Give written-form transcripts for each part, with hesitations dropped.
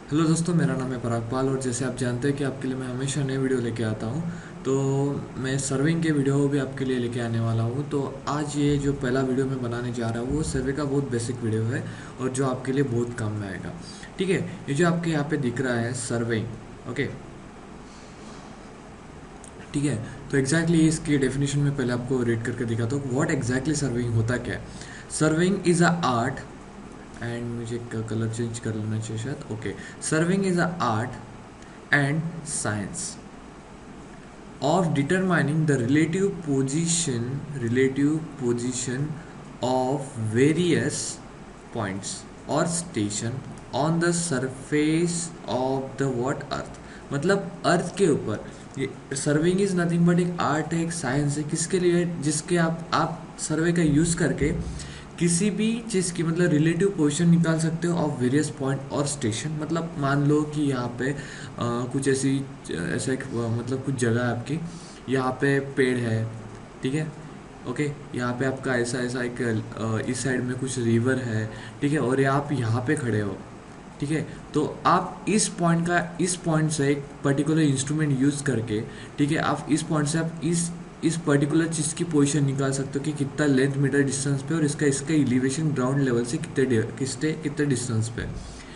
Hello दोस्तों, मेरा नाम है पराग पाल और जैसे आप जानते हैं कि आपके लिए मैं हमेशा नई वीडियो लेके आता हूँ। तो मैं सर्विंग के वीडियो भी आपके लिए लेके आने वाला हूँ। तो आज ये जो पहला वीडियो मैं बनाने जा रहा हूँ वो सर्वे का बहुत बेसिक वीडियो है और जो आपके लिए बहुत काम में आएगा। ठीक है, ये जो आपके यहाँ पे दिख रहा है सर्विंग। ओके, ठीक है। तो एग्जैक्टली इसकी डेफिनेशन में पहले आपको रीड करके दिखाता हूँ व्हाट एग्जैक्टली सर्विंग होता क्या है। Serving is a art and मुझे कलर चेंज कर लेना चाहिए शायद। Okay, serving is a art and science of determining the relative position of various points or station on the surface of the what earth। मतलब अर्थ के ऊपर ये serving is nothing but एक आर्ट है, एक साइंस है। किसके लिए? जिसके आप सर्वे का यूज करके किसी भी चीज़ की मतलब रिलेटिव पोजीशन निकाल सकते हो ऑफ वेरियस पॉइंट और स्टेशन। मतलब मान लो कि यहाँ पे कुछ ऐसा एक मतलब कुछ जगह है आपकी, यहाँ पे पेड़ है, ठीक है। ओके, यहाँ पे आपका ऐसा ऐसा एक इस साइड में कुछ रिवर है, ठीक है, और आप यहाँ पे खड़े हो, ठीक है। तो आप इस पॉइंट से एक पर्टिकुलर इंस्ट्रूमेंट यूज़ करके, ठीक है, आप इस पॉइंट से आप इस पर्टिकुलर चीज़ की पोजीशन निकाल सकते हो कि कितना लेंथ मीटर डिस्टेंस पे और इसका इसका एलिवेशन ग्राउंड लेवल से कितने डिस्टेंस पे,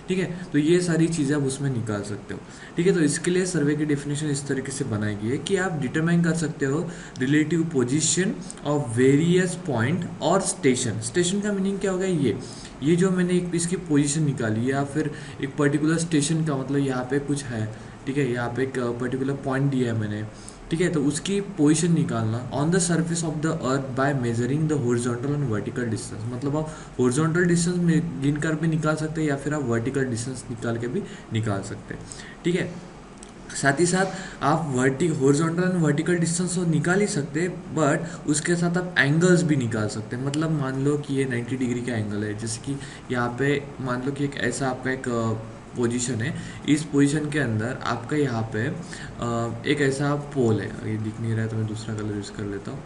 ठीक है। तो ये सारी चीज़ें आप उसमें निकाल सकते हो, ठीक है। तो इसके लिए सर्वे की डेफिनेशन इस तरीके से बनाई गई है कि आप डिटरमाइन कर सकते हो relative position of various point और स्टेशन। स्टेशन का मीनिंग क्या होगा? ये जो मैंने एक पीस की पोजीशन निकाली या फिर एक पर्टिकुलर स्टेशन का मतलब यहाँ पे कुछ है, ठीक है, यहाँ पे एक पर्टिकुलर पॉइंट दिया है मैंने, ठीक है। तो उसकी पोजीशन निकालना on the surface of the earth by measuring the horizontal and vertical distance. मतलब आप हॉरिजॉन्टल डिस्टेंस में गिनकर भी निकाल सकते हैं या फिर आप वर्टिकल डिस्टेंस निकाल के भी निकाल सकते हैं, ठीक है। साथ ही साथ आप हॉरिजॉन्टल एंड वर्टिकल डिस्टेंस तो निकाल ही सकते हैं, बट उसके साथ आप एंगल्स भी निकाल सकते हैं। मतलब मान लो कि ये 90 डिग्री का एंगल है, जैसे कि यहाँ पे मान लो कि एक ऐसा आपका एक पोजीशन है। इस पोजीशन के अंदर आपका यहाँ पे एक ऐसा पोल है, ये दिख नहीं रहा है तो मैं दूसरा कलर यूज़ कर लेता हूँ।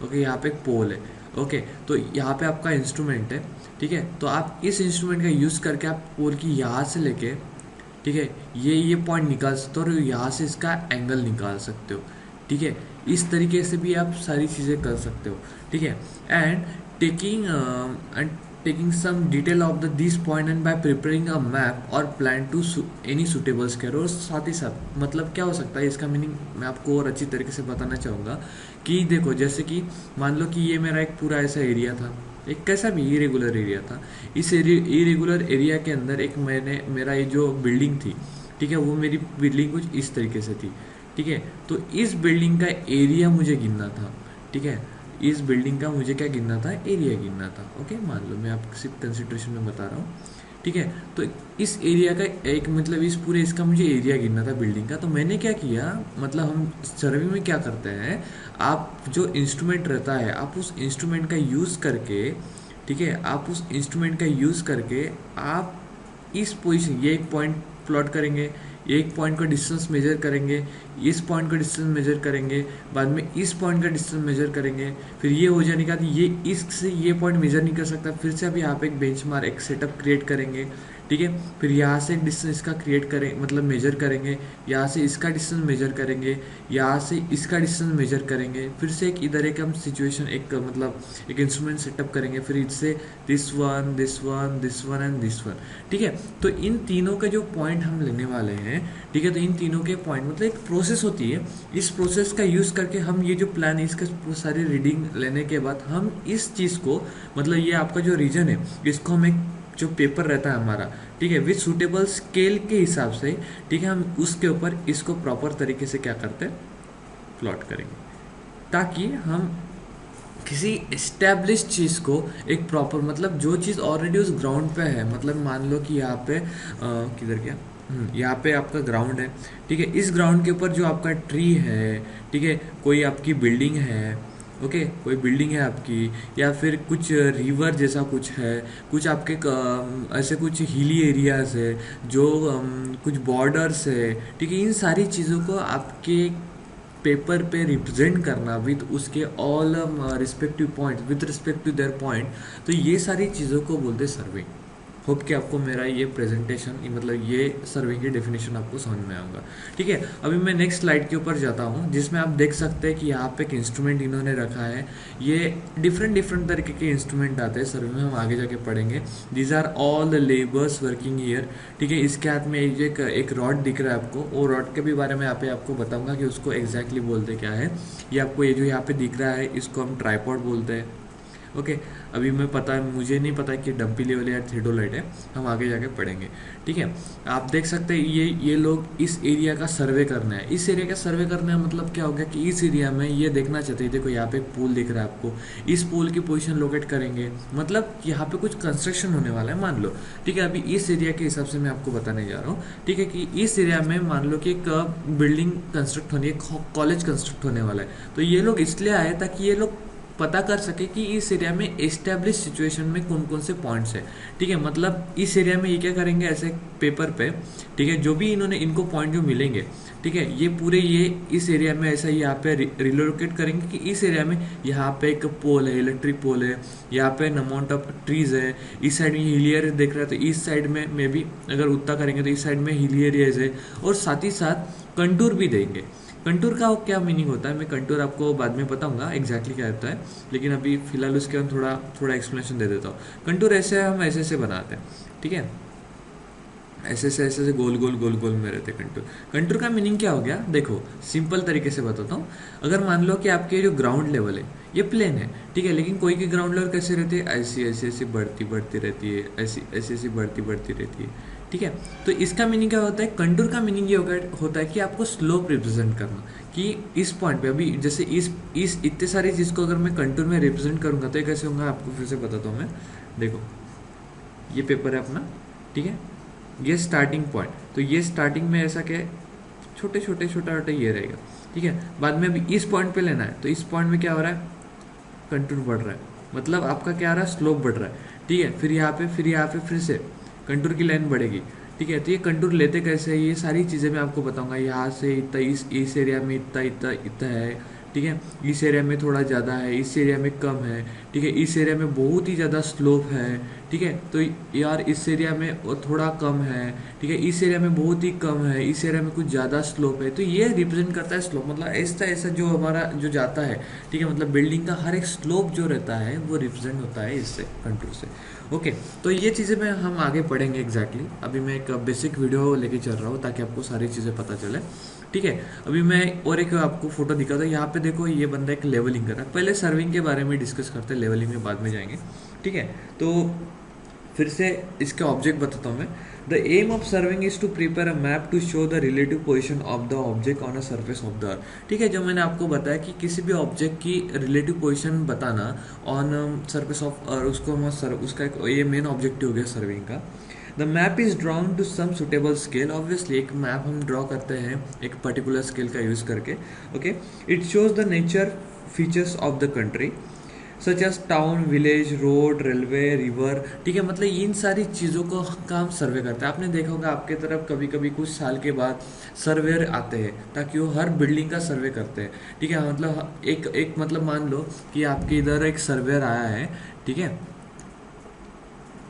ओके, यहाँ पे एक पोल है। ओके, तो यहाँ पे आपका इंस्ट्रूमेंट है, ठीक है। तो आप इस इंस्ट्रूमेंट का यूज़ करके आप पोल की यहाँ से लेके, ठीक है, ये पॉइंट निकाल सकते हो और यहाँ से इसका एंगल निकाल सकते हो, ठीक है। इस तरीके से भी आप सारी चीज़ें कर सकते हो, ठीक है। And taking and taking some detail of the this point and by preparing a map और plan to any suitable square. और साथ ही साथ मतलब क्या हो सकता है, इसका मीनिंग मैं आपको और अच्छी तरीके से बताना चाहूँगा कि देखो, जैसे कि मान लो कि ये मेरा एक पूरा ऐसा एरिया था, एक कैसा भी इरेगुलर एरिया था। इस इरेगुलर एरिया के अंदर एक मेरा ये जो बिल्डिंग थी, ठीक है, वो मेरी बिल्डिंग कुछ इस तरीके से थी, ठीक है। तो इस बिल्डिंग का एरिया मुझे गिनना था, ठीक है। इस बिल्डिंग का मुझे क्या गिनना था? एरिया गिनना था। ओके, मान लो मैं आपको सिर्फ कंसिडरेशन में बता रहा हूँ, ठीक है। तो इस एरिया का एक मतलब इस पूरे इसका मुझे एरिया गिनना था बिल्डिंग का। तो मैंने क्या किया, मतलब हम सर्वे में क्या करते हैं, आप जो इंस्ट्रूमेंट रहता है आप उस इंस्ट्रूमेंट का यूज़ करके, ठीक है, आप उस इंस्ट्रूमेंट का यूज़ करके आप इस पोजीशन ये एक पॉइंट प्लॉट करेंगे, एक पॉइंट का डिस्टेंस मेजर करेंगे, इस पॉइंट का डिस्टेंस मेजर करेंगे, बाद में इस पॉइंट का डिस्टेंस मेजर करेंगे। फिर ये हो जाने के बाद ये इससे ये पॉइंट मेजर नहीं कर सकता, फिर से आप यहाँ पे एक बेंचमार्क एक सेटअप क्रिएट करेंगे, ठीक है। फिर यहाँ से एक डिस्टेंस इसका क्रिएट करें मतलब मेजर करेंगे, यहाँ से इसका डिस्टेंस मेजर करेंगे, यहाँ से इसका डिस्टेंस मेजर करेंगे, फिर से एक इधर एक हम सिचुएशन एक मतलब एक इंस्ट्रूमेंट सेटअप करेंगे, फिर इससे this one this one this one and this one, ठीक है। तो इन तीनों के जो पॉइंट हम लेने वाले हैं, ठीक है, तो इन तीनों के पॉइंट मतलब एक प्रोसेस होती है। इस प्रोसेस का यूज़ करके हम ये जो प्लान है इसका सारी रीडिंग लेने के बाद हम इस चीज़ को मतलब ये आपका जो रीजन है इसको हम एक जो पेपर रहता है हमारा, ठीक है, विथ सूटेबल स्केल के हिसाब से, ठीक है, हम उसके ऊपर इसको प्रॉपर तरीके से क्या करते हैं, प्लॉट करेंगे, ताकि हम किसी एस्टेब्लिश चीज़ को एक प्रॉपर मतलब जो चीज़ ऑलरेडी उस ग्राउंड पे है, मतलब मान लो कि यहाँ पे किधर गया, यहाँ पे आपका ग्राउंड है, ठीक है। इस ग्राउंड के ऊपर जो आपका ट्री है, ठीक है, कोई आपकी बिल्डिंग है, ओके, कोई बिल्डिंग है आपकी, या फिर कुछ रिवर जैसा कुछ है, कुछ आपके ऐसे कुछ हिली एरियाज है, जो कुछ बॉर्डर्स है, ठीक है। इन सारी चीज़ों को आपके पेपर पे रिप्रेजेंट करना विद उसके all respective point with respect to their point, तो ये सारी चीज़ों को बोलते हैं सर्वे, होप कि आपको मेरा ये प्रेजेंटेशन मतलब ये सर्विंग की डेफिनेशन आपको समझ में आऊँगा। ठीक है, अभी मैं नेक्स्ट स्लाइड के ऊपर जाता हूँ, जिसमें आप देख सकते हैं कि यहाँ पे एक इंस्ट्रूमेंट इन्होंने रखा है। ये डिफरेंट डिफरेंट तरीके के इंस्ट्रूमेंट आते हैं सर्विंग में, हम आगे जाके पढ़ेंगे। These are all the labours working year. ठीक है, इसके हाथ में एक रॉड दिख रहा है आपको, वो रॉड के भी बारे में यहाँ पे आपको बताऊंगा कि उसको एग्जैक्टली बोलते क्या है। ये आपको ये जो यहाँ पे दिख रहा है इसको हम ट्राइपॉड बोलते हैं। ओके, अभी मुझे नहीं पता कि डंपी लेवल या थ्रेडोलाइट है, हम आगे जाके पढ़ेंगे। ठीक है, आप देख सकते हैं ये लोग इस एरिया का सर्वे करना है। इस एरिया का सर्वे करना है मतलब क्या हो गया कि इस एरिया में ये देखना चाहते हैं, देखो यहाँ पे एक पूल दिख रहा है आपको, इस पूल की पोजीशन लोकेट करेंगे, मतलब यहाँ पे कुछ कंस्ट्रक्शन होने वाला है मान लो। ठीक है, अभी इस एरिया के हिसाब से मैं आपको बताने जा रहा हूँ। ठीक है, कि इस एरिया में मान लो कि एक बिल्डिंग कंस्ट्रक्ट होनी है, कॉलेज कंस्ट्रक्ट होने वाला है, तो ये लोग इसलिए आए ताकि ये लोग पता कर सके कि इस एरिया में एस्टेब्लिश सिचुएशन में कौन कौन से पॉइंट्स है। ठीक है, मतलब इस एरिया में ये क्या करेंगे ऐसे पेपर पे, ठीक है, जो भी इनको पॉइंट जो मिलेंगे, ठीक है, ये पूरे ये इस एरिया में ऐसा यहाँ पे रिलोकेट करेंगे कि इस एरिया में यहाँ पे एक पोल है, इलेक्ट्रिक पोल है, यहाँ पे एन अमाउंट ऑफ ट्रीज है, इस साइड में हिली एरिया देख रहा है तो इस साइड में भी अगर उतना करेंगे तो इस साइड में हिली एरियाज है, और साथ ही साथ कंटूर भी देंगे। कंटूर का क्या मीनिंग होता है मैं कंटूर आपको बाद में बताऊंगा एग्जैक्टली क्या होता है, लेकिन अभी फिलहाल उसके हम थोड़ा एक्सप्लेनेशन दे देता हूँ। कंटूर ऐसे हम ऐसे बनाते हैं। ठीक है, ऐसे गोल गोल गोल गोल में रहते कंटूर। कंटूर का मीनिंग क्या हो गया, देखो सिंपल तरीके से बताता हूँ। अगर मान लो कि आपके जो ग्राउंड लेवल है ये प्लेन है, ठीक है, लेकिन कोई की ग्राउंड लेवल कैसे रहती है, ऐसी ऐसी ऐसी बढ़ती बढ़ती रहती है, ऐसी ऐसी ऐसी बढ़ती बढ़ती रहती है। ठीक है, तो इसका मीनिंग क्या होता है, कंटूर का मीनिंग ये होता है कि आपको स्लोप रिप्रेजेंट करना, कि इस पॉइंट पे अभी जैसे इस इतने सारी चीज़ को अगर मैं कंटूर में रिप्रेजेंट करूंगा तो ये कैसे होगा आपको फिर से बताता हूँ मैं। देखो ये पेपर है अपना, ठीक है, ये स्टार्टिंग पॉइंट, तो ये स्टार्टिंग में ऐसा क्या है, छोटे छोटे छोटा छोटा ये रहेगा। ठीक है, बाद में अभी इस पॉइंट पे लेना है, तो इस पॉइंट में क्या हो रहा है, कंटूर बढ़ रहा है, मतलब आपका क्या आ रहा है, स्लोप बढ़ रहा है। ठीक है, फिर यहाँ पे फिर से कंटूर की लाइन बढ़ेगी। ठीक है, तो ये कंटूर लेते कैसे है, ये सारी चीज़ें मैं आपको बताऊंगा। यहाँ से इतना इस एरिया में इतना इतना इतना है, ठीक है, इस एरिया में थोड़ा ज़्यादा है, इस एरिया में कम है, ठीक है, इस एरिया में बहुत ही ज़्यादा स्लोप है। ठीक है, तो यार इस एरिया में थोड़ा कम है, ठीक है, इस एरिया में बहुत ही कम है, इस एरिया में कुछ ज़्यादा स्लोप है। तो ये रिप्रेजेंट करता है स्लोप, मतलब ऐसा ऐसा जो हमारा जो जाता है। ठीक है, मतलब बिल्डिंग का हर एक स्लोप जो रहता है वो रिप्रेजेंट होता है इससे, कंटूर से। ओके, तो ये चीज़ें में हम आगे पढ़ेंगे एग्जैक्टली। अभी मैं एक बेसिक वीडियो लेके चल रहा हूँ ताकि आपको सारी चीज़ें पता चले। ठीक है, अभी मैं और एक आपको फोटो दिखाता हूँ। यहाँ पे देखो ये बंदा एक लेवलिंग कर रहा है। पहले सर्विंग के बारे में डिस्कस करते हैं, लेवलिंग में बाद में जाएंगे। ठीक है, तो फिर से इसके ऑब्जेक्ट बताता हूँ मैं। The aim of surveying is to prepare a map to show the relative position of the object on a surface of the earth. ठीक है, जो मैंने आपको बताया कि किसी भी ऑब्जेक्ट की रिलेटिव पोजिशन बताना ऑन सर्फेस ऑफ अर्थ, उसको हम उसका ये मेन ऑब्जेक्टिव हो गया सर्विंग का। The map is drawn to some suitable scale. Obviously एक मैप हम ड्रॉ करते हैं एक पर्टिकुलर स्केल का यूज करके। Okay, it shows the nature features of the country such as town, village, road, railway, river. ठीक है, मतलब इन सारी चीज़ों को का हम सर्वे करते हैं। आपने देखा होगा आपके तरफ कभी कभी कुछ साल के बाद सर्वेयर आते हैं ताकि वो हर बिल्डिंग का सर्वे करते हैं। ठीक है, मतलब एक मतलब मान लो कि आपके इधर एक सर्वेयर आया है। ठीक है,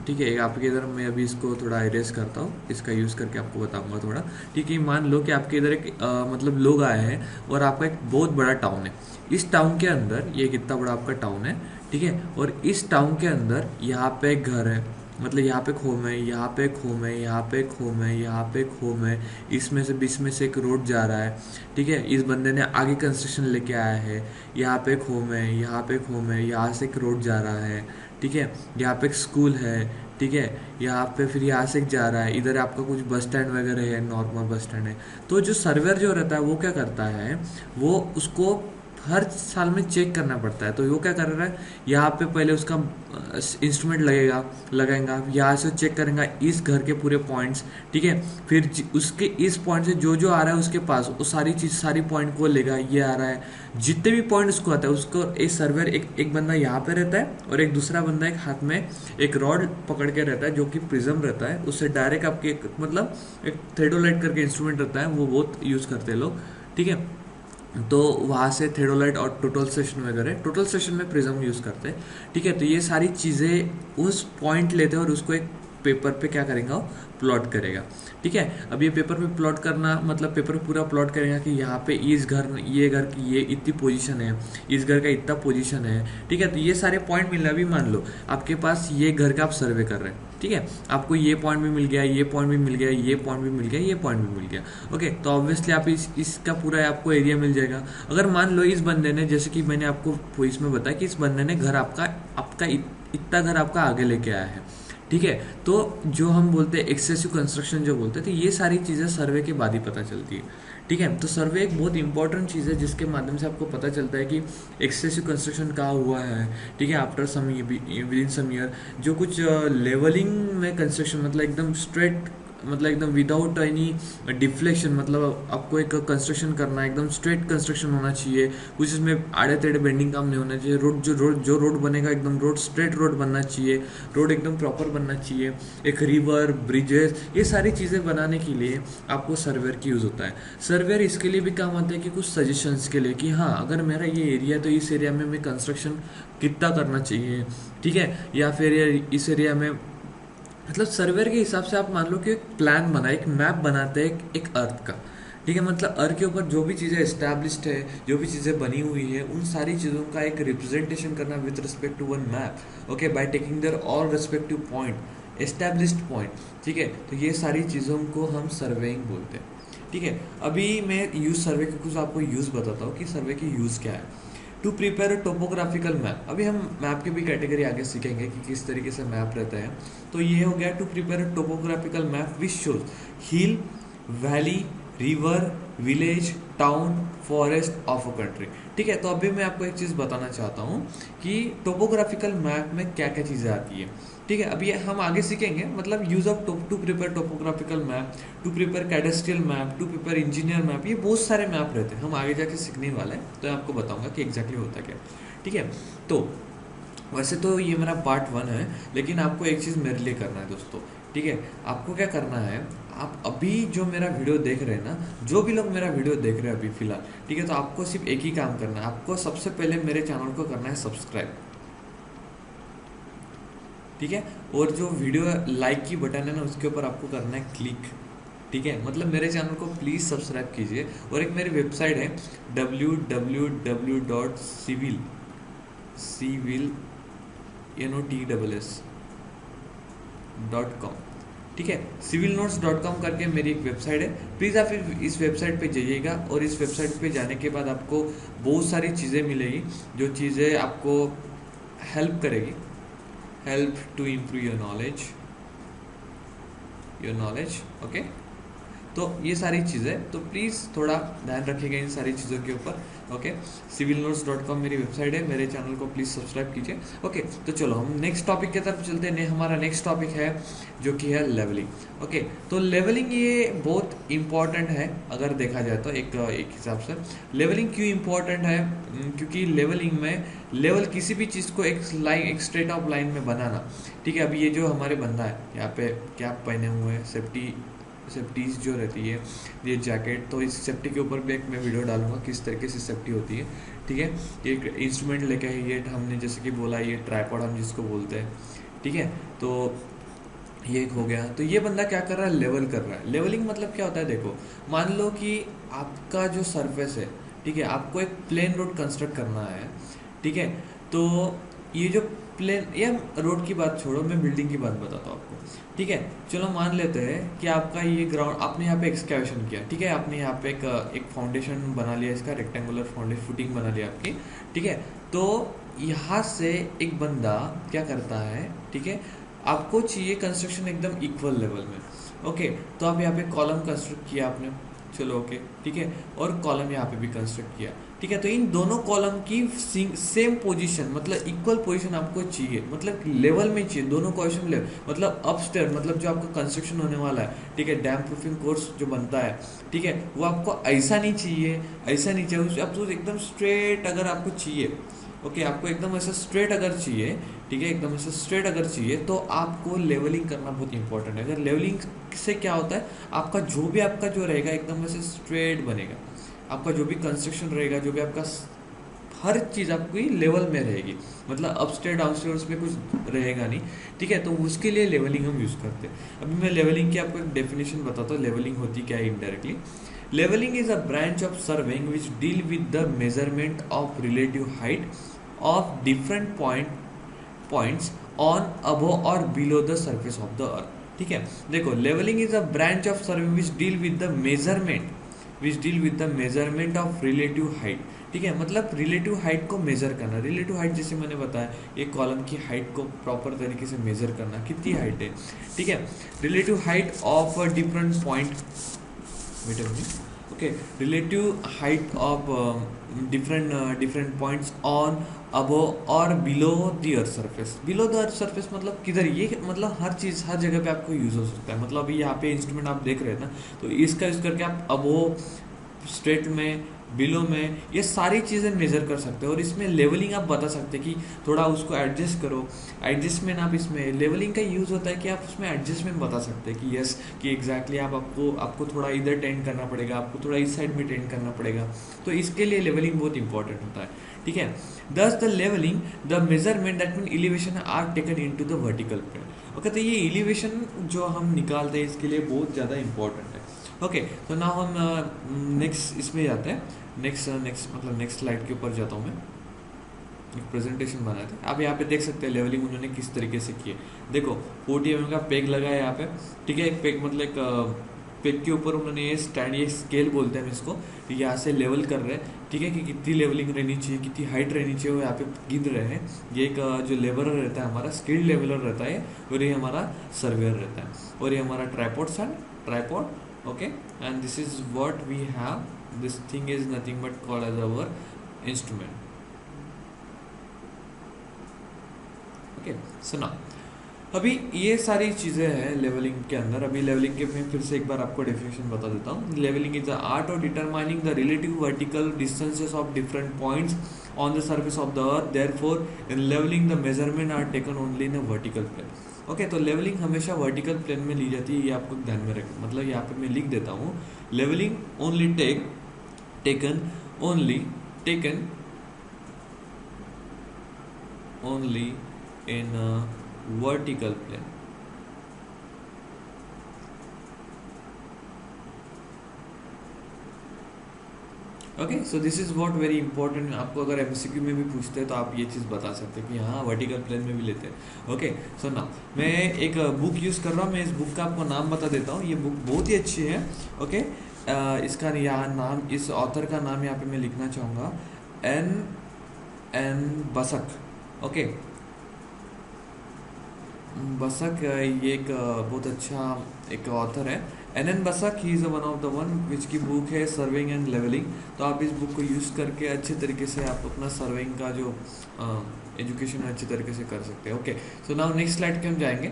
ठीक है, आपके इधर मैं अभी इसको थोड़ा इरेज करता हूँ, इसका यूज़ करके आपको बताऊंगा थोड़ा। ठीक है, मान लो कि आपके इधर एक मतलब लोग आए हैं और आपका एक बहुत बड़ा टाउन है। इस टाउन के अंदर ये कितना बड़ा आपका टाउन है, ठीक है, और इस टाउन के अंदर यहाँ पे एक घर है, मतलब यहाँ पे एक होम है, यहाँ पे एक होम है, यहाँ पे एक होम है, यहाँ पे एक होम है, इसमें से बीच में से एक रोड जा रहा है। ठीक है, इस बंदे ने आगे कंस्ट्रक्शन लेके आया है, यहाँ पे एक होम है, यहाँ पे एक होम है, यहाँ से एक रोड जा रहा है। ठीक है, यहाँ पे एक स्कूल है। ठीक है, यहाँ पे फिर यहाँ से एक जा रहा है, इधर आपका कुछ बस स्टैंड वगैरह है, नॉर्मल बस स्टैंड है। तो जो सर्वेयर जो रहता है वो क्या करता है, वो उसको हर साल में चेक करना पड़ता है। तो वो क्या कर रहा है, यहाँ पे पहले उसका इंस्ट्रूमेंट लगाएगा, यहाँ से चेक करेगा इस घर के पूरे पॉइंट्स। ठीक है, फिर उसके इस पॉइंट से जो जो आ रहा है उसके पास वो सारी चीज़ सारी पॉइंट को लेगा, ये आ रहा है, जितने भी पॉइंट उसको आता है उसको एक सर्वेयर एक बंदा यहाँ पे रहता है और एक दूसरा बंदा एक हाथ में एक रॉड पकड़ के रहता है जो कि प्रिज्म रहता है, उससे डायरेक्ट आपके मतलब एक थ्रेडोलाइट करके इंस्ट्रूमेंट रहता है, वो बहुत यूज़ करते हैं लोग। ठीक है, तो वहाँ से थ्रेडोलाइट और टोटल सेशन वगैरह, टोटल सेशन में प्रिज्म यूज़ करते हैं। ठीक है, तो ये सारी चीज़ें उस पॉइंट लेते हैं और उसको एक पेपर पे क्या करेगा, प्लॉट करेगा। ठीक है, अब ये पेपर पे प्लॉट करना मतलब पेपर पे पूरा प्लॉट करेगा कि यहाँ पे इस घर, ये घर की ये इतनी पोजीशन है, इस घर का इतना पोजीशन है। ठीक है, तो ये सारे पॉइंट मिल रहे हैं। अभी मान लो आपके पास ये घर का आप सर्वे कर रहे हैं, ठीक है, आपको ये पॉइंट भी मिल गया, ये पॉइंट भी मिल गया, ये पॉइंट भी मिल गया, ये पॉइंट भी मिल गया। ओके, तो ऑब्वियसली आप इसका पूरा आपको एरिया मिल जाएगा। अगर मान लो इस बंदे ने, जैसे कि मैंने आपको इसमें बताया कि इस बंदे ने घर आपका आपका इतना घर आपका आगे लेके आया है, ठीक है, तो जो हम बोलते हैं एक्सेसिव कंस्ट्रक्शन जो बोलते हैं, तो ये सारी चीज़ें सर्वे के बाद ही पता चलती है। ठीक है, तो सर्वे एक बहुत इंपॉर्टेंट चीज़ है जिसके माध्यम से आपको पता चलता है कि एक्सेसिव कंस्ट्रक्शन कहाँ हुआ है। ठीक है, after some within some year जो कुछ लेवलिंग में कंस्ट्रक्शन मतलब एकदम स्ट्रेट, मतलब एकदम विदाउट एनी डिफ्लेक्शन, मतलब आपको एक कंस्ट्रक्शन करना है एकदम स्ट्रेट कंस्ट्रक्शन होना चाहिए, कुछ इसमें आड़े टेढ़े बेंडिंग काम नहीं होना चाहिए। रोड बनेगा एकदम रोड स्ट्रेट रोड बनना चाहिए, रोड एकदम प्रॉपर बनना चाहिए, एक रिवर ब्रिजेस, ये सारी चीज़ें बनाने के लिए आपको सर्वेयर की यूज़ होता है। सर्वेयर इसके लिए भी काम आता है कि कुछ सजेशंस के लिए कि हाँ अगर मेरा ये एरिया तो इस एरिया में मैं कंस्ट्रक्शन कितना करना चाहिए। ठीक है, या फिर इस एरिया में मतलब सर्वेयर के हिसाब से आप मान लो कि एक प्लान बना, एक मैप बनाते हैं एक अर्थ का। ठीक है, मतलब अर्थ के ऊपर जो भी चीज़ें एस्टैब्लिश्ड है, जो भी चीज़ें बनी हुई है, उन सारी चीज़ों का एक रिप्रेजेंटेशन करना with respect to one map. Okay, by taking their all respective point, established point. ठीक है, तो ये सारी चीज़ों को हम सर्वेइंग बोलते हैं। ठीक है, अभी मैं यूज़ सर्वे के कुछ आपको यूज़ बताता हूँ कि सर्वे की यूज़ क्या है। To prepare a topographical map, अभी हम मैप की भी कैटेगरी आगे सीखेंगे कि किस तरीके से मैप रहता है। तो ये हो गया to prepare a topographical map which shows hill, valley, river, village, town, forest of a country. ठीक है, तो अभी मैं आपको एक चीज़ बताना चाहता हूँ कि टोपोग्राफिकल मैप में क्या क्या चीज़ें आती है। ठीक है, अभी हम आगे सीखेंगे मतलब use of to prepare topographical map, to prepare cadastral map, to prepare engineer map, ये बहुत सारे मैप रहते हैं, हम आगे जाके सीखने वाले हैं तो मैं आपको बताऊंगा कि एग्जैक्टली होता क्या। ठीक है, तो वैसे तो ये मेरा पार्ट 1 है, लेकिन आपको एक चीज़ मेरे लिए करना है दोस्तों। ठीक है, आपको क्या करना है, आप अभी जो मेरा वीडियो देख रहे हैं ना, जो भी लोग मेरा वीडियो देख रहे हैं अभी फिलहाल, ठीक है, तो आपको सिर्फ एक ही काम करना है, आपको सबसे पहले मेरे चैनल को करना है सब्सक्राइब। ठीक है, और जो वीडियो लाइक की बटन है ना उसके ऊपर आपको करना है क्लिक। ठीक है, मतलब मेरे चैनल को प्लीज़ सब्सक्राइब कीजिए। और एक मेरी वेबसाइट है www.civil.com। ठीक है, civilnotes.com करके मेरी एक वेबसाइट है, प्लीज़ आप इस वेबसाइट पे जाइएगा और इस वेबसाइट पे जाने के बाद आपको बहुत सारी चीज़ें मिलेगी जो चीज़ें आपको हेल्प करेगी, help to improve your knowledge. Okay, तो ये सारी चीज़ें तो प्लीज़ थोड़ा ध्यान रखिएगा इन सारी चीज़ों के ऊपर। ओके, civilnotes.com मेरी वेबसाइट है, मेरे चैनल को प्लीज़ सब्सक्राइब कीजिए। ओके, तो चलो हम नेक्स्ट टॉपिक की तरफ चलते हैं। हमारा नेक्स्ट टॉपिक है जो कि है लेवलिंग। ओके, तो लेवलिंग ये बहुत इंपॉर्टेंट है अगर देखा जाए तो एक हिसाब से। लेवलिंग क्यों इंपॉर्टेंट है, क्योंकि लेवलिंग में लेवल किसी भी चीज़ को एक लाइन, एक स्ट्रेट ऑफ लाइन में बनाना। ठीक है, अभी ये जो हमारे बंदा है यहाँ पे कैप पहने हुए हैं, सेफ्टीज जो रहती है, ये जैकेट, तो इस सेफ्टी के ऊपर भी एक मैं वीडियो डालूंगा किस तरीके से सेफ्टी होती है। ठीक है, ये इंस्ट्रूमेंट लेके है, ये हमने जैसे कि बोला ये ट्राइपॉड हम जिसको बोलते हैं। ठीक है, तो ये एक हो गया। तो ये बंदा क्या कर रहा है, लेवल कर रहा है। लेवलिंग मतलब क्या होता है, देखो मान लो कि आपका जो सरफेस है, ठीक है, आपको एक प्लेन रोड कंस्ट्रक्ट करना है। ठीक है, तो ये जो प्लेन या रोड की बात छोड़ो, मैं बिल्डिंग की बात बताता हूँ आपको। ठीक है, चलो मान लेते हैं कि आपका ये ग्राउंड, आपने यहाँ पे एक्सकैवेशन किया। ठीक है, आपने यहाँ पे एक फाउंडेशन बना लिया, इसका रेक्टेंगुलर फाउंडेशन फुटिंग बना लिया आपकी। ठीक है, तो यहाँ से एक बंदा क्या करता है, ठीक है, आपको चाहिए कंस्ट्रक्शन एकदम इक्वल लेवल में। ओके, तो आप यहाँ पे कॉलम कंस्ट्रक्ट किया आपने, चलो ओके, ठीक है, और कॉलम यहाँ पे भी कंस्ट्रक्ट किया। ठीक है, तो इन दोनों कॉलम की सेम पोजीशन मतलब इक्वल पोजीशन आपको चाहिए, मतलब लेवल में चाहिए दोनों कॉलम लेवल, मतलब अपस्टेयर, मतलब जो आपका कंस्ट्रक्शन होने वाला है। ठीक है, डैम प्रूफिंग कोर्स जो बनता है, ठीक है, वो आपको ऐसा नहीं चाहिए, ऐसा नहीं चाहिए, आपको एकदम स्ट्रेट अगर आपको चाहिए। ओके, आपको एकदम ऐसा स्ट्रेट अगर चाहिए, ठीक है, एकदम ऐसा स्ट्रेट अगर चाहिए, तो आपको लेवलिंग करना बहुत इंपॉर्टेंट है। अगर लेवलिंग से क्या होता है, आपका जो भी आपका जो रहेगा एकदम ऐसे स्ट्रेट बनेगा, आपका जो भी कंस्ट्रक्शन रहेगा, जो भी आपका हर चीज़ आपकी लेवल में रहेगी, मतलब अपस्टेयर डाउनस्टेयर उसमें कुछ रहेगा नहीं, ठीक है। तो उसके लिए लेवलिंग हम यूज़ करते हैं। अभी मैं लेवलिंग की आपको एक डेफिनेशन बताता हूँ, लेवलिंग होती क्या है indirectly. Levelling is a branch of surveying which deal with the measurement of relative height of different points on above और below the surface of the earth, ठीक है। देखो, levelling is a branch of survey which deal with the measurement, of relative height, ठीक है। मतलब relative height को measure करना, relative height जैसे मैंने बताया, एक कॉलम की हाइट को प्रॉपर तरीके से मेजर करना, कितनी हाइट है, ठीक है। Relative height of a different point, wait a minute, okay, relative height of different points on above और below the earth surface. Below the earth surface मतलब किधर, ये मतलब हर चीज़ हर जगह पे आपको यूज़ हो सकता है। मतलब अभी यहाँ पे इंस्ट्रूमेंट आप देख रहे हैं ना, तो इसका यूज़ करके आप अबव, स्ट्रेट में, बिलो में, ये सारी चीज़ें मेजर कर सकते हो। और इसमें लेवलिंग आप बता सकते हैं कि थोड़ा उसको एडजस्ट करो, एडजस्टमेंट आप इसमें, लेवलिंग का यूज़ होता है कि आप उसमें एडजस्टमेंट बता सकते हैं कि यस, कि एग्जैक्टली आपको थोड़ा इधर टेंड करना पड़ेगा, आपको थोड़ा इस साइड में टेंड करना पड़ेगा। तो इसके लिए लेवलिंग बहुत इंपॉर्टेंट होता है, ठीक है। Thus the levelling the measurement that mean elevation are taken into the vertical plane. Okay, तो ये एलिवेशन जो हम निकालते हैं इसके लिए बहुत ज़्यादा इंपॉर्टेंट है। ओके, तो नाउ हम नेक्स्ट इसमें जाते हैं, नेक्स्ट स्लाइड के ऊपर जाता हूँ मैं। एक प्रेजेंटेशन बनाए थे, आप यहाँ पे देख सकते हैं लेवलिंग उन्होंने किस तरीके से की है। देखो 40 mm का पेग लगा है यहाँ पे, ठीक है। एक पेग मतलब एक पेग के ऊपर उन्होंने ये स्टैंड, ये स्केल बोलते हैं हम इसको, यहाँ से लेवल कर रहे हैं, ठीक है, कि कितनी लेवलिंग रहनी चाहिए, कितनी हाइट रहनी चाहिए, वो यहाँ पे गिन रहे हैं। ये एक जो लेवलर रहता है हमारा, स्किल्ड लेवलर रहता है, और ये हमारा सर्वेयर रहता है, और ये हमारा tripod, okay. And this is what we have, this thing is nothing but called as our instrument, okay. सुना, अभी ये सारी चीज़ें हैं लेवलिंग के अंदर। अभी लेवलिंग के मैं फिर से एक बार आपको डेफिनेशन बता देता हूँ। Levelling is the art of determining the relative vertical distances of different points on the surface of the earth, therefore in levelling the measurement are taken only in a vertical plane. Okay, तो levelling हमेशा vertical plane में ली जाती है, ये आपको ध्यान में रखें। मतलब यहाँ पे मैं लिख देता हूँ, levelling only taken only in a vertical plane। Okay, so this is what very important. आपको अगर एमसीक्यू में भी पूछते हैं तो आप ये चीज़ बता सकते हैं कि हाँ वर्टिकल प्लेन में भी लेते हैं। ओके, सो ना मैं एक बुक यूज़ कर रहा हूँ, मैं इस बुक का आपको नाम बता देता हूँ। ये बुक बहुत ही अच्छी है, ओके। इसका यहाँ नाम, इस ऑथर का नाम यहाँ पे मैं लिखना चाहूँगा, एन बसक, ओके। बसक ये एक बहुत अच्छा एक ऑथर है, N Basak. He is one of the one which की बुक है सर्विंग एंड लेवलिंग। तो आप इस बुक को यूज़ करके अच्छे तरीके से आप अपना सर्विंग का जो एजुकेशन है अच्छे तरीके से कर सकते हैं। Okay, so now next slide पे हम जाएंगे।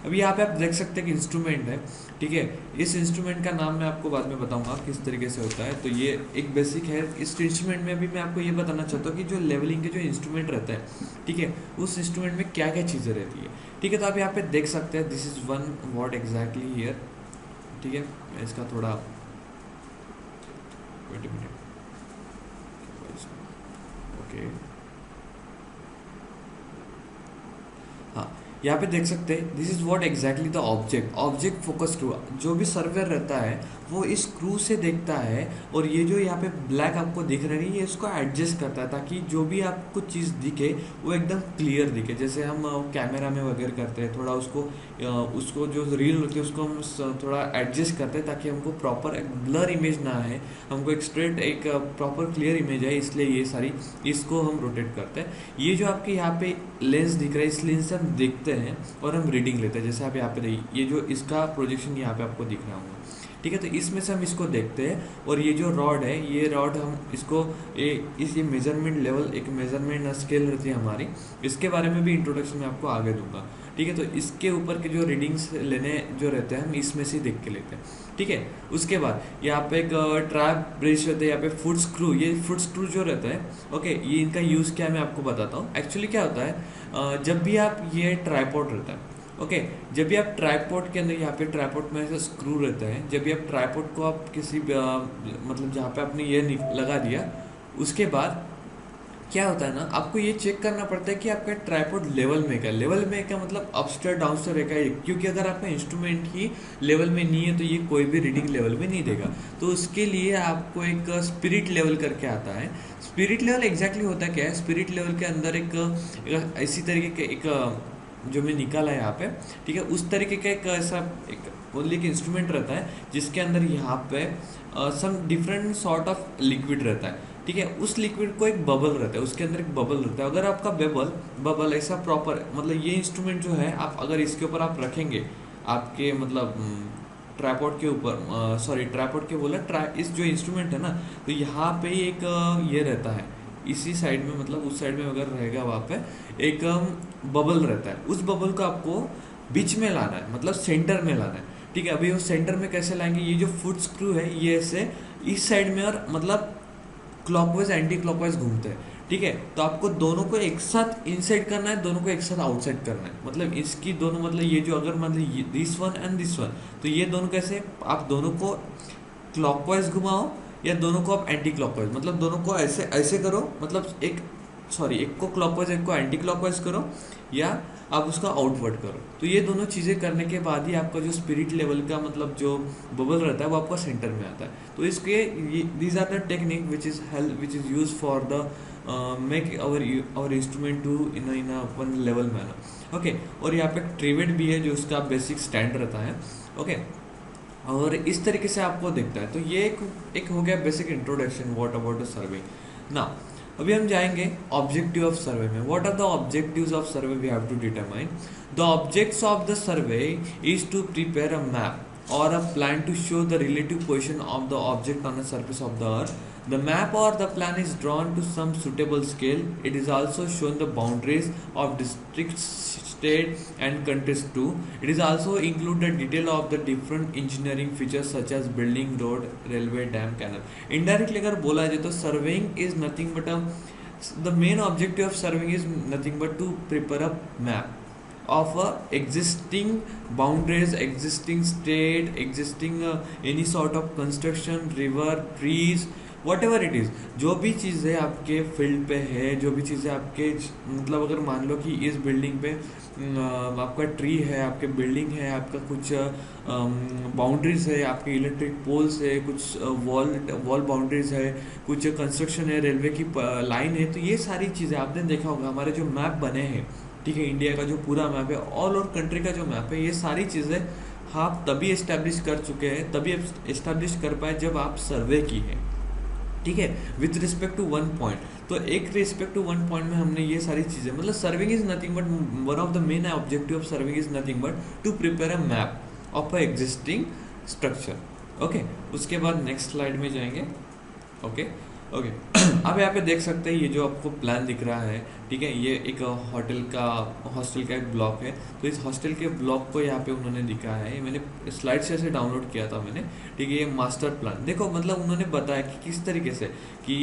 अभी यहाँ पे आप देख सकते हैं कि इंस्ट्रूमेंट है, ठीक है। इस इंस्ट्रूमेंट का नाम मैं आपको बाद में बताऊंगा किस तरीके से होता है। तो ये एक बेसिक है। इस इंस्ट्रूमेंट में भी मैं आपको ये बताना चाहता हूँ कि जो लेवलिंग के जो इंस्ट्रूमेंट रहता है, ठीक है, उस इंस्ट्रूमेंट में क्या क्या चीज़ें रहती है, ठीक है। तो आप यहाँ पे देख सकते हैं, this is one what exactly here, ठीक है। मैं इसका थोड़ा वेट अ मिनट, ओके, हाँ, यहाँ पे देख सकते हैं, this is what exactly the object focus screw. जो भी सर्वेयर रहता है वो इस स्क्रू से देखता है, और ये जो यहाँ पे ब्लैक आपको दिख रही है, ये इसको एडजस्ट करता है ताकि जो भी आपको चीज़ दिखे वो एकदम क्लियर दिखे। जैसे हम कैमरा में वगैरह करते हैं, थोड़ा उसको जो रील होती है उसको हम थोड़ा एडजस्ट करते हैं ताकि हमको प्रॉपर एक ब्लर इमेज ना आए, हमको एक स्ट्रेट एक प्रॉपर क्लियर इमेज आए, इसलिए ये सारी इसको हम रोटेट करते हैं। ये जो आपके यहाँ पे लेंस दिख रहा है, इस लेंस से हम देखते हैं और हम रीडिंग लेते हैं। जैसे आप यहाँ पे देखिए, ये जो इसका प्रोजेक्शन यहाँ पे आपको दिख रहा होगा, ठीक है। तो इसमें से हम इसको देखते हैं, और ये जो रॉड है, ये रॉड हम इसको ये मेजरमेंट लेवल, एक मेजरमेंट स्केल रहती है हमारी, इसके बारे में भी इंट्रोडक्शन में आपको आगे दूंगा, ठीक है। तो इसके ऊपर के जो रीडिंग्स लेने जो रहते हैं हम इसमें से देख के लेते हैं, ठीक है। उसके बाद यहाँ पे एक ट्रैप ब्रेस रहता है, यहाँ पे फुट स्क्रू, ये फुट स्क्रू जो रहता है, ओके, ये इनका यूज़ क्या है मैं आपको बताता हूँ। एक्चुअली क्या होता है, जब भी आप, ये ट्राइपॉड रहता है, ओके, जब भी आप ट्राइपॉड के अंदर, यहाँ पे ट्राइपॉड में ऐसा स्क्रू रहता है, जब भी आप ट्राइपॉड को आप किसी मतलब जहाँ पे आपने ये लगा दिया, उसके बाद क्या होता है ना, आपको ये चेक करना पड़ता है कि आपका ट्राइपॉड लेवल में क्या, लेवल में क्या मतलब अपस्टेयर डाउनस्टेयर है क्या, क्योंकि अगर आपका इंस्ट्रूमेंट ही लेवल में नहीं है तो ये कोई भी रीडिंग लेवल में नहीं देगा। तो उसके लिए आपको एक स्पिरिट लेवल करके आता है। स्पिरिट लेवल एग्जैक्टली होता क्या है, स्पिरिट लेवल के अंदर एक ऐसी तरीके के एक जो मैं निकाला है यहाँ पे, ठीक है, उस तरीके का एक ऐसा एक ओनली एक इंस्ट्रूमेंट रहता है जिसके अंदर यहाँ पे some different sort of liquid रहता है, ठीक है। उस लिक्विड को एक बबल रहता है, उसके अंदर एक बबल रहता है। अगर आपका बबल बबल ऐसा प्रॉपर मतलब ये इंस्ट्रूमेंट जो है आप अगर इसके ऊपर आप रखेंगे आपके मतलब ट्राइपॉड के ऊपर, सॉरी ट्राइपॉड के बोला इस जो इंस्ट्रूमेंट है ना, तो यहाँ पे एक ये रहता है इसी साइड में, मतलब उस साइड में अगर रहेगा वहाँ पे एक बबल रहता है। उस बबल को आपको बीच में लाना है, मतलब सेंटर में लाना है, ठीक है। अभी वो सेंटर में कैसे लाएंगे, ये जो फुट स्क्रू है ये ऐसे इस साइड में और मतलब क्लॉकवाइज एंटी क्लॉकवाइज घूमते हैं, ठीक है। तो आपको दोनों को एक साथ इनसाइड करना है, दोनों को एक साथ आउटसाइड करना है, मतलब इसकी दोनों मतलब ये जो अगर मतलब this one and this one, तो ये दोनों कैसे आप दोनों को क्लॉकवाइज घुमाओ या दोनों को आप एंटी क्लॉकवाइज, मतलब दोनों को ऐसे ऐसे करो, मतलब एक सॉरी एक को क्लॉकवाइज एक को एंटी क्लॉकवाइज करो या आप उसका आउटवर्ड करो। तो ये दोनों चीज़ें करने के बाद ही आपका जो स्पिरिट लेवल का मतलब जो बबल रहता है वो आपका सेंटर में आता है। तो इसके these are the technique which is help which is use for the make our instrument to in one level manner, okay. और यहाँ पे ट्रिवेट भी है जो उसका बेसिक स्टैंड रहता है, ओके। और इस तरीके से आपको दिखता है। तो ये एक हो गया basic introduction what about the survey. ना अभी हम जाएंगे ऑब्जेक्टिव ऑफ सर्वे में। What are the objectives of survey we have to determine. The objects of the survey is to prepare a map और a plan to show the relative position of the object on the surface of the earth. The map or the plan is drawn to some suitable scale. It is also shown the boundaries of districts, state and countries too. It is also include the detail of the different engineering features such as building, road, railway, dam, canal. Indirectly अगर बोला जाए तो surveying is nothing but the main objective of surveying is nothing but to prepare a map of existing boundaries, existing state, existing any sort of construction, river, trees, what ever it is. जो भी चीज़ें आपके field पे है, जो भी चीज़ें आपके मतलब अगर मान लो कि इस बिल्डिंग पे आपका ट्री है, आपके बिल्डिंग है, आपका कुछ बाउंड्रीज है, आपके इलेक्ट्रिक पोल्स है, कुछ वॉल बाउंड्रीज है, कुछ कंस्ट्रक्शन है, रेलवे की लाइन है, तो ये सारी चीज़ें आपने देखा होगा हमारे जो मैप बने हैं, ठीक है, इंडिया का जो पूरा मैप है, ऑल ओवर कंट्री का जो मैप है, ये सारी चीज़ें आप तभी इस्टेब्लिश कर चुके हैं, तभी इस्टेब्लिश कर पाए जब आप सर्वे की है, ठीक है, with respect to one point. तो एक रिस्पेक्ट टू वन पॉइंट में हमने ये सारी चीज़ें मतलब surveying is nothing but one of the main objective of surveying is nothing but to prepare a map of a existing structure, okay. उसके बाद नेक्स्ट स्लाइड में जाएंगे, ओके ओके। अब यहाँ पे देख सकते हैं ये जो आपको प्लान दिख रहा है, ठीक है, ये एक हॉस्टल का एक ब्लॉक है। तो इस हॉस्टल के ब्लॉक को यहाँ पे उन्होंने दिखा है, मैंने स्लाइड से ऐसे डाउनलोड किया था मैंने, ठीक है। ये मास्टर प्लान देखो, मतलब उन्होंने बताया कि किस तरीके से कि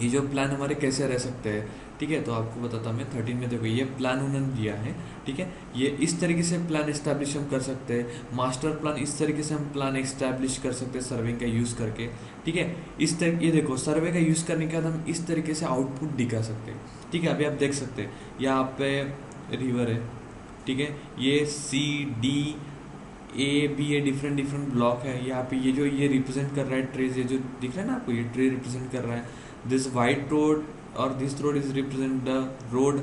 ये जो प्लान हमारे कैसे रह सकते हैं, ठीक है। तो आपको बताता मैं 13 में देखो ये प्लान उन्होंने दिया है, ठीक है। ये इस तरीके से प्लान इस्टेब्लिश हम कर सकते हैं, मास्टर प्लान इस तरीके से हम प्लान इस्टेब्लिश कर सकते हैं सर्विंग का यूज़ करके, ठीक है। इस तरह ये देखो सर्वे का यूज़ करने के बाद हम इस तरीके से आउटपुट दिखा सकते हैं, ठीक है। अभी आप देख सकते हैं यहाँ पे रिवर है, ठीक है, ये CDAB ये डिफरेंट ब्लॉक है। यहाँ पे ये जो ये रिप्रेजेंट कर रहा है ट्रेज, ये जो दिख रहा है ना आपको, ये ट्रे रिप्रेजेंट कर रहा है। This white road or this road is represent the road,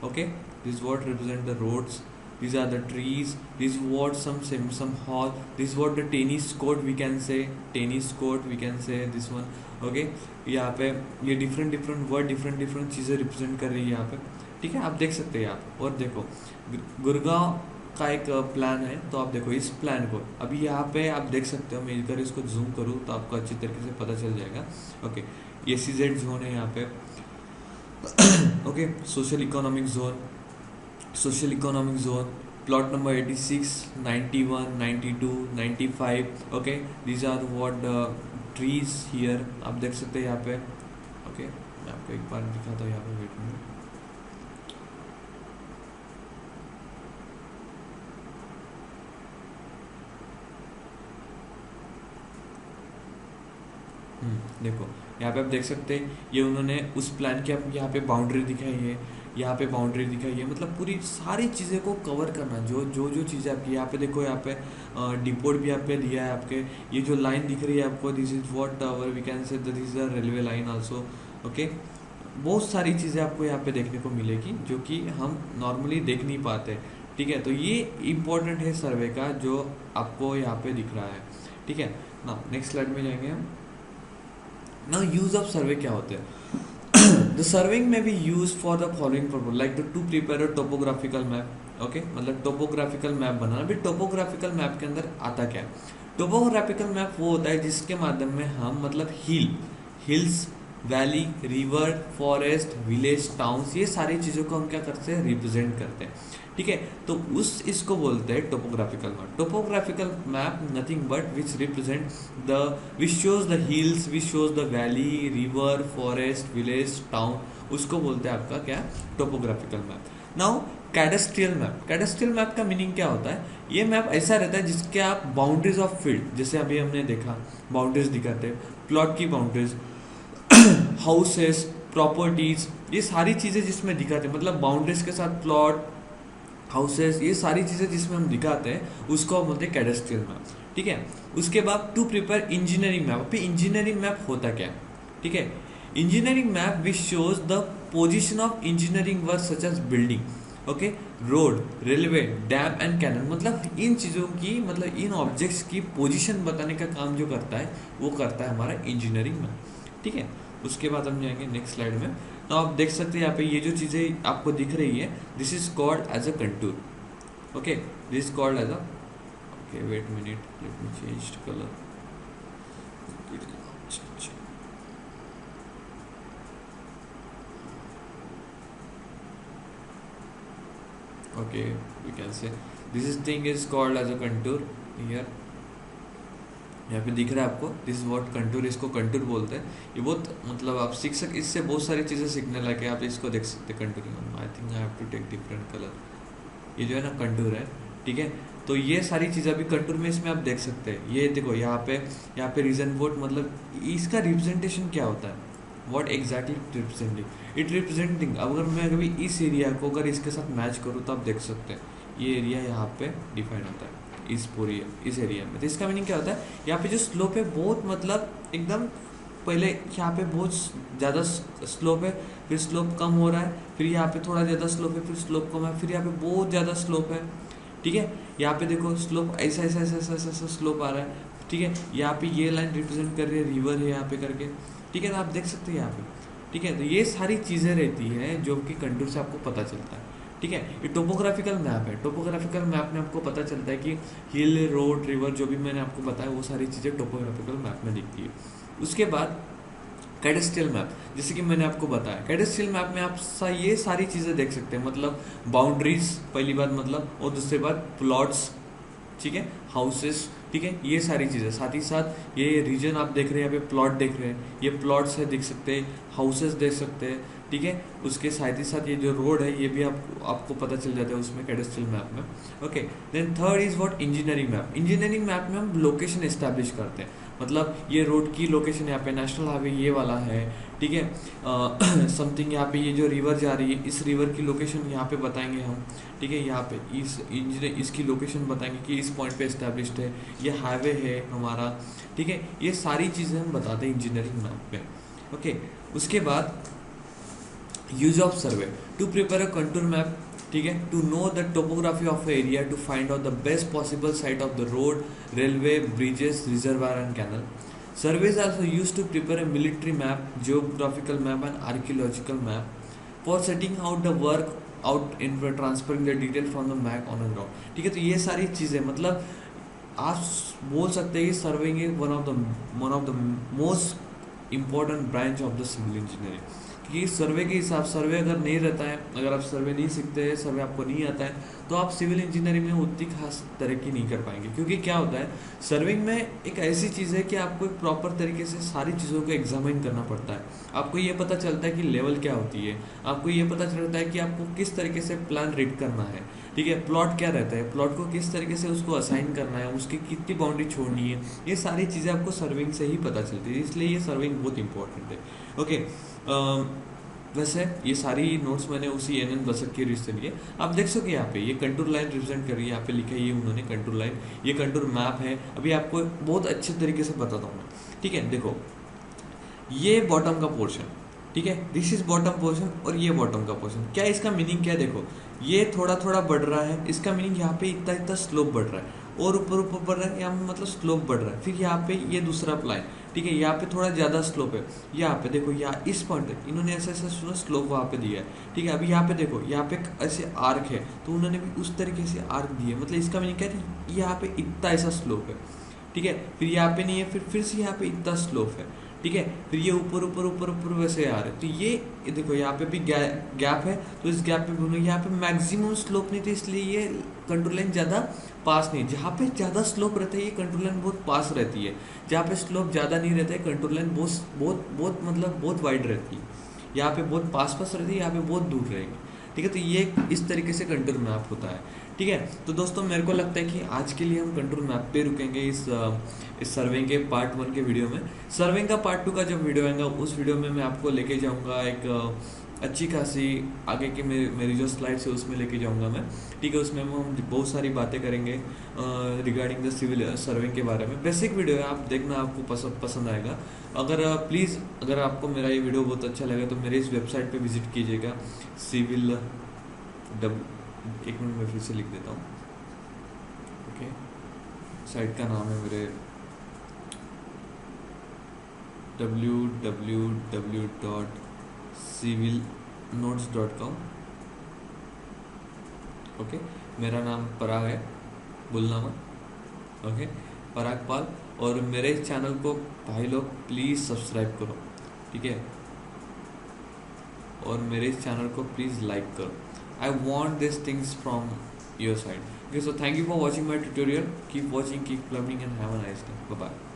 okay, this what represent the roads, these are the trees, this what some hall, this what the tennis court we can say, this one, okay। यहाँ पे ये different word different चीज़ें represent कर रही है यहाँ पे, ठीक है, आप देख सकते हैं आप। और देखो गुड़गांव का एक प्लान है, तो आप देखो इस प्लान को अभी यहाँ पे आप देख सकते हो, मैं इधर इसको जूम करूँ तो आपको अच्छी तरीके से पता चल जाएगा, ओके। ये CZ जोन है यहाँ पे, okay, social economic zone, plot number 86, 91, 92, 95, okay. These are what the trees here, आप देख सकते हैं यहाँ पे, ओके। मैं आपको एक बार दिखाता हूँ यहाँ पे, वेट में, देखो यहाँ पे आप देख सकते हैं, ये उन्होंने उस प्लान की आप यहाँ पे बाउंड्री दिखाई है, यहाँ पे बाउंड्री दिखाई है, मतलब पूरी सारी चीज़ें को कवर करना, जो जो जो चीज़ें आपकी यहाँ पे देखो, यहाँ पे डिपोट भी यहाँ पे दिया है आपके, ये जो लाइन दिख रही है आपको, this is what tower we can say, this is a railway line also. Okay, बहुत सारी चीज़ें आपको यहाँ पे देखने को मिलेगी जो कि हम नॉर्मली देख नहीं पाते। ठीक है, तो ये इम्पोर्टेंट है सर्वे का जो आपको यहाँ पे दिख रहा है। ठीक है ना, नेक्स्ट स्लाइड में जाएंगे हम। नाउ यूज ऑफ सर्वे क्या होते हैं? The surveying may be use for the following purpose, like to prepare a topographical map. Okay, मतलब टोपोग्राफिकल मैप बनाना। अभी टोपोग्राफिकल मैप के अंदर आता क्या है? टोपोग्राफिकल मैप वो होता है जिसके माध्यम में हम मतलब hills, valley, river, forest, village, towns, ये सारी चीज़ों को हम क्या करते हैं? रिप्रेजेंट करते हैं। ठीक है, तो इसको बोलते हैं topographical map. Topographical map nothing but which represent the, which shows the hills, which shows the valley, river, forest, village, town, उसको बोलते हैं आपका क्या? Topographical map. Now कैडेस्ट्रियल map. कैडेस्ट्रियल map का मीनिंग क्या होता है? ये मैप ऐसा रहता है जिसके आप बाउंड्रीज ऑफ फील्ड, जैसे अभी हमने देखा बाउंड्रीज दिखाते हैं, प्लॉट की बाउंड्रीज, हाउसेस, प्रॉपर्टीज, ये सारी चीज़ें जिसमें दिखाते हैं, मतलब बाउंड्रीज के साथ प्लॉट, हाउसेस, ये सारी चीज़ें जिसमें हम दिखाते हैं उसको हम बोलते हैं कैडेस्ट्रियल मैप। ठीक है, उसके बाद टू प्रिपेयर इंजीनियरिंग मैप। अभी इंजीनियरिंग मैप होता क्या है? ठीक है, engineering map which shows the position of engineering work such as building, okay, road, railway, dam and canal, मतलब इन चीज़ों की, मतलब इन ऑब्जेक्ट्स की पोजीशन बताने का काम जो करता है वो करता है हमारा इंजीनियरिंग मैप। ठीक है, उसके बाद हम जाएंगे नेक्स्ट स्लाइड में। तो आप देख सकते हैं यहाँ पे ये जो चीज़ें आपको दिख रही है, this is called as a contour. Okay, this is called as a, okay wait minute, let me change colour. Okay, we can say this is thing is called as a contour. Here यहाँ पे दिख रहा है आपको, this is what contour, इसको contour बोलते हैं। ये बहुत मतलब आप सीख सकते, इससे बहुत सारी चीज़ें सीखने लगे, आप इसको देख सकते हैं contour. I think I have to take different colour. ये जो है ना कंटूर है। ठीक है, तो ये सारी चीज़ें अभी कंटूर में इसमें आप देख सकते हैं। ये देखो यहाँ पे रीजन वोट, मतलब इसका रिप्रेजेंटेशन क्या होता है? What exactly representing? It representing, अगर मैं कभी इस एरिया को अगर इसके साथ मैच करूँ तो आप देख सकते हैं ये एरिया यहाँ पे डिफाइन होता है इस एरिया में। तो इसका मीनिंग क्या होता है? यहाँ पे जो स्लोप है बहुत मतलब एकदम, पहले यहाँ पे बहुत ज़्यादा स्लोप है, फिर स्लोप कम हो रहा है, फिर यहाँ पे थोड़ा ज़्यादा स्लोप है, फिर स्लोप कम है, फिर यहाँ पे बहुत ज़्यादा स्लोप है। ठीक है, यहाँ पे देखो स्लोप ऐसा ऐसा ऐसा ऐसा ऐसा स्लोप आ रहा है। ठीक है, यहाँ पे ये लाइन रिप्रेजेंट कर रही है रिवर है यहाँ पे करके। ठीक है, तो आप देख सकते हैं यहाँ पे। ठीक है, तो ये सारी चीज़ें रहती हैं जो कि कंटूर से आपको पता चलता है। ठीक है, ये टोपोग्राफिकल मैप है। टोपोग्राफिकल मैप में आपको पता चलता है कि हिल, रोड, रिवर, जो भी मैंने आपको बताया वो सारी चीज़ें टोपोग्राफिकल मैप में दिखती है। उसके बाद कैडेस्ट्रियल मैप, जैसे कि मैंने आपको बताया, कैडेस्ट्रियल मैप में आप ये सारी चीज़ें देख सकते हैं, मतलब बाउंड्रीज पहली बात, मतलब, और दूसरी बात प्लॉट्स, ठीक है, हाउसेस, ठीक है, ये सारी चीज़ें, साथ ही साथ ये रीजन आप देख रहे हैं, यहाँ पे प्लॉट देख रहे हैं, ये प्लॉट्स है, देख सकते हैं, हाउसेस देख सकते हैं। ठीक है, उसके साथ ही साथ ये जो रोड है ये भी आपको पता चल जाता है उसमें कैडेस्ट्रियल मैप में। Okay, then third is what engineering map. Engineering map में हम लोकेशन एस्टैब्लिश करते हैं, मतलब ये रोड की लोकेशन यहाँ पे नेशनल हाईवे ये वाला है। ठीक है, समथिंग यहाँ पे ये जो रिवर जा रही है, इस रिवर की लोकेशन यहाँ पे बताएंगे हम। ठीक है, यहाँ पे इसकी लोकेशन बताएंगे कि इस पॉइंट पे एस्टैब्लिश्ड है, ये हाईवे है हमारा। ठीक है, ये सारी चीज़ें हम बताते हैं इंजीनियरिंग मैप पे। ओके, उसके बाद use of survey to prepare a contour map. ठीक है, to know the topography of area, to find out the best possible site of the road, railway, bridges, reservoir and canal. Surveys are also used to prepare a military map, geographical map and archaeological map for setting out the work out in transferring the detail from the map on the ground. ठीक है, तो ये सारी चीज़ें, मतलब आप बोल सकते हैं कि surveying is one of the most important branch of the civil engineering. क्योंकि सर्वे के हिसाब, सर्वे अगर नहीं रहता है, अगर आप सर्वे नहीं सीखते हैं, सर्वे आपको नहीं आता है, तो आप सिविल इंजीनियरिंग में उतनी खास तरक्की नहीं कर पाएंगे, क्योंकि क्या होता है सर्विंग में एक ऐसी चीज़ है कि आपको एक प्रॉपर तरीके से सारी चीज़ों को एग्जामिन करना पड़ता है। आपको ये पता चलता है कि लेवल क्या होती है, आपको ये पता चलता है कि आपको किस तरीके से प्लान रीड करना है, ठीक है, प्लॉट क्या रहता है, प्लॉट को किस तरीके से उसको असाइन करना है, उसकी कितनी बाउंड्री छोड़नी है, ये सारी चीज़ें आपको सर्विंग से ही पता चलती है, इसलिए ये सर्विंग बहुत इंपॉर्टेंट है। ओके, वैसे ये सारी नोट्स मैंने उसी NN बसक के रीड से लिए। आप देख सको यहाँ पे ये कंटूर लाइन रिप्रेजेंट कर रही है, यहाँ पे लिखा है ये उन्होंने कंटूर लाइन, ये कंटूर मैप है। अभी आपको बहुत अच्छे तरीके से बताता हूँ मैं, ठीक है। देखो ये बॉटम का पोर्शन, ठीक है, दिस इज बॉटम पोर्शन और ये बॉटम का पोर्शन, क्या इसका मीनिंग क्या है, देखो ये थोड़ा थोड़ा बढ़ रहा है, इसका मीनिंग यहाँ पे इतना इतना स्लोप बढ़ रहा है, और ऊपर ऊपर बढ़ रहा है, यहाँ पे मतलब स्लोप बढ़ रहा है। फिर यहाँ पे ये दूसरा प्लान, ठीक है, यहाँ पे थोड़ा ज़्यादा स्लोप है, यहाँ पे देखो यहाँ इस पॉइंट इन्होंने ऐसा ऐसा स्लोप वहाँ पे दिया है, ठीक है। अभी यहाँ पे देखो यहाँ पे ऐसे आर्क है, तो उन्होंने भी उस तरीके से आर्क दिया है, मतलब इसका मीनिंग क्या है, यहाँ पे इतना ऐसा स्लोप है, ठीक है, फिर यहाँ पे नहीं है, फिर से यहाँ पे इतना स्लोप है, ठीक है, फिर ये ऊपर ऊपर ऊपर ऊपर वैसे आ रहे हैं। तो ये देखो यहाँ पे भी गैप है, तो इस गैप पे बोलो यहाँ पे मैक्सिमम स्लोप नहीं, तो इसलिए ये कंट्रोल लाइन ज़्यादा पास नहीं, जहाँ पे ज़्यादा स्लोप रहता है ये कंट्रोल लाइन बहुत पास रहती है, जहाँ पे स्लोप ज़्यादा नहीं रहता है कंट्रोल लाइन बहुत बहुत बहुत मतलब बहुत वाइड रहती है, यहाँ पे बहुत पास पास रहती है, यहाँ पे बहुत दूर रहेगी, ठीक है। तो ये इस तरीके से कंटूर मैप होता है, ठीक है। तो दोस्तों मेरे को लगता है कि आज के लिए हम कंटूर मैप पे रुकेंगे इस सर्विंग के पार्ट 1 के वीडियो में। सर्विंग का पार्ट 2 का जब वीडियो आएगा उस वीडियो में मैं आपको लेके जाऊंगा एक अच्छी खासी आगे की मेरी जो स्लाइड्स है उसमें लेके जाऊंगा मैं, ठीक है। उसमें हम बहुत सारी बातें करेंगे रिगार्डिंग द सिविल सर्विंग के बारे में। बेसिक वीडियो है, आप देखना, आपको पसंद आएगा। अगर प्लीज़ अगर आपको मेरा ये वीडियो बहुत अच्छा लगे तो मेरे इस वेबसाइट पे विजिट कीजिएगा, सिविल एक मिनट में फिर से लिख देता हूँ, ओके। साइट का नाम है मेरे www.civilnotes.com, ओके। मेरा नाम पराग है, भूलना मत, ओके, पराग पाल। और मेरे इस चैनल को भाई लोग प्लीज़ सब्सक्राइब करो, ठीक है, और मेरे इस चैनल को प्लीज़ लाइक करो। I want these things from your side. Okay, so thank you for watching my tutorial. Keep watching, keep learning, and have a nice day. Bye bye.